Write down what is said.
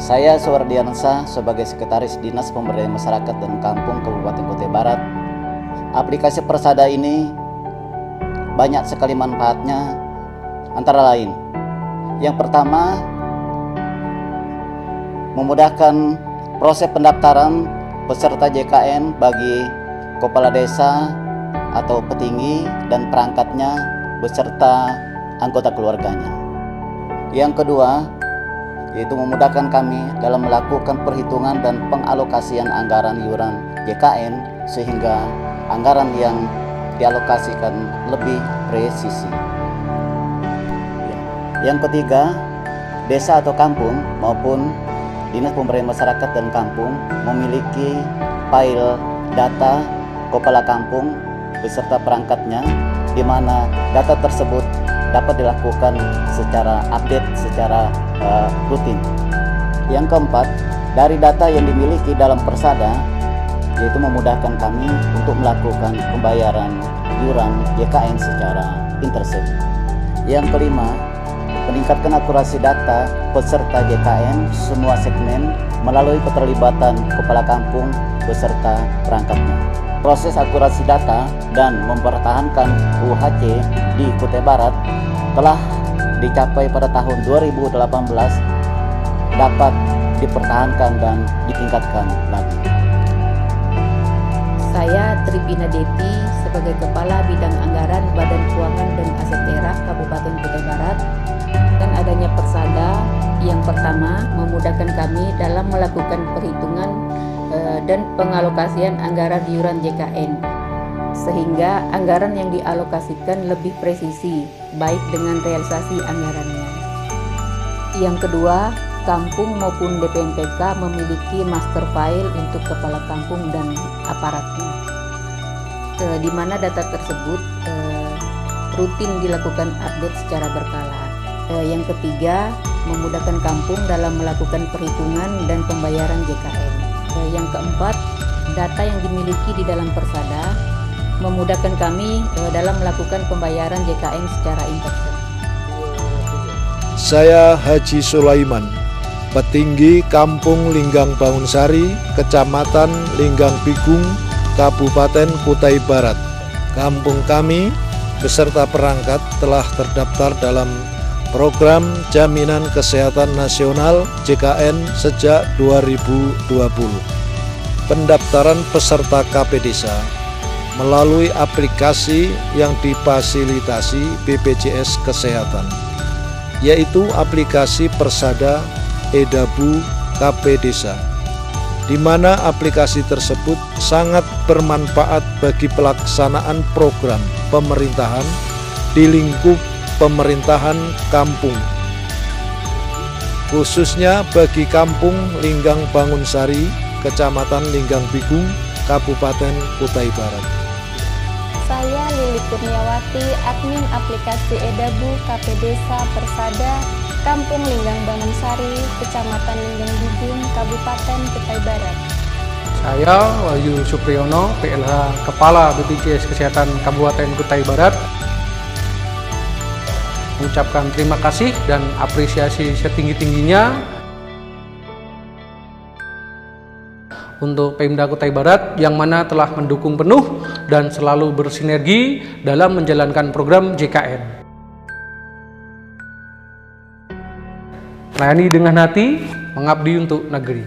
Saya Suwardiansa sebagai Sekretaris Dinas Pemberdayaan Masyarakat dan Kampung Kabupaten Kutai Barat. Aplikasi Persada ini banyak sekali manfaatnya, antara lain yang pertama, memudahkan proses pendaftaran peserta JKN bagi kepala desa atau petinggi dan perangkatnya beserta anggota keluarganya. Yang kedua, yaitu memudahkan kami dalam melakukan perhitungan dan pengalokasian anggaran iuran JKN sehingga anggaran yang dialokasikan lebih presisi. Yang ketiga, desa atau kampung maupun Dinas Pemberdayaan Masyarakat dan Kampung memiliki file data kepala kampung beserta perangkatnya, di mana data tersebut dapat dilakukan secara update secara rutin. Yang keempat, dari data yang dimiliki dalam Persada, yaitu memudahkan kami untuk melakukan pembayaran iuran JKN secara intersek. Yang kelima, meningkatkan akurasi data peserta JKN semua segmen melalui keterlibatan kepala kampung beserta perangkatnya. Proses akurasi data dan mempertahankan UHC di Kutai Barat telah dicapai pada tahun 2018, dapat dipertahankan dan ditingkatkan lagi. Saya Tribina Deti sebagai Kepala Bidang Anggaran Badan Keuangan dan Aset Daerah Kabupaten Kutai Barat. Dan adanya Persada yang pertama memudahkan kami dalam melakukan perhitungan dan pengalokasian anggaran iuran JKN, sehingga anggaran yang dialokasikan lebih presisi baik dengan realisasi anggarannya. Yang kedua, kampung maupun DPMPK memiliki master file untuk kepala kampung dan aparatnya, di mana data tersebut rutin dilakukan update secara berkala. Yang ketiga, memudahkan kampung dalam melakukan perhitungan dan pembayaran JKN. Yang keempat, data yang dimiliki di dalam Persada memudahkan kami dalam melakukan pembayaran JKN secara intersek. Saya Haji Sulaiman, petinggi Kampung Linggang Bangunsari, Kecamatan Linggang Bigung, Kabupaten Kutai Barat. Kampung kami beserta perangkat telah terdaftar dalam Program Jaminan Kesehatan Nasional JKN sejak 2020. Pendaftaran peserta KP Desa melalui aplikasi yang difasilitasi BPJS Kesehatan, yaitu aplikasi Persada Edabu KP Desa, di mana aplikasi tersebut sangat bermanfaat bagi pelaksanaan program pemerintahan di lingkup pemerintahan kampung, khususnya bagi Kampung Linggang Bangunsari, Kecamatan Linggang Bigung, Kabupaten Kutai Barat. Saya Lili Kurniawati, admin aplikasi Edabu KP Desa Persada, Kampung Linggang Bangunsari, Kecamatan Linggang Bigung, Kabupaten Kutai Barat. Saya Wahyu Supriyono, PLH Kepala BPJS Kesehatan Kabupaten Kutai Barat. Mengucapkan terima kasih dan apresiasi setinggi-tingginya untuk Pemda Kutai Barat yang mana telah mendukung penuh dan selalu bersinergi dalam menjalankan program JKN. Melayani dengan hati, mengabdi untuk negeri.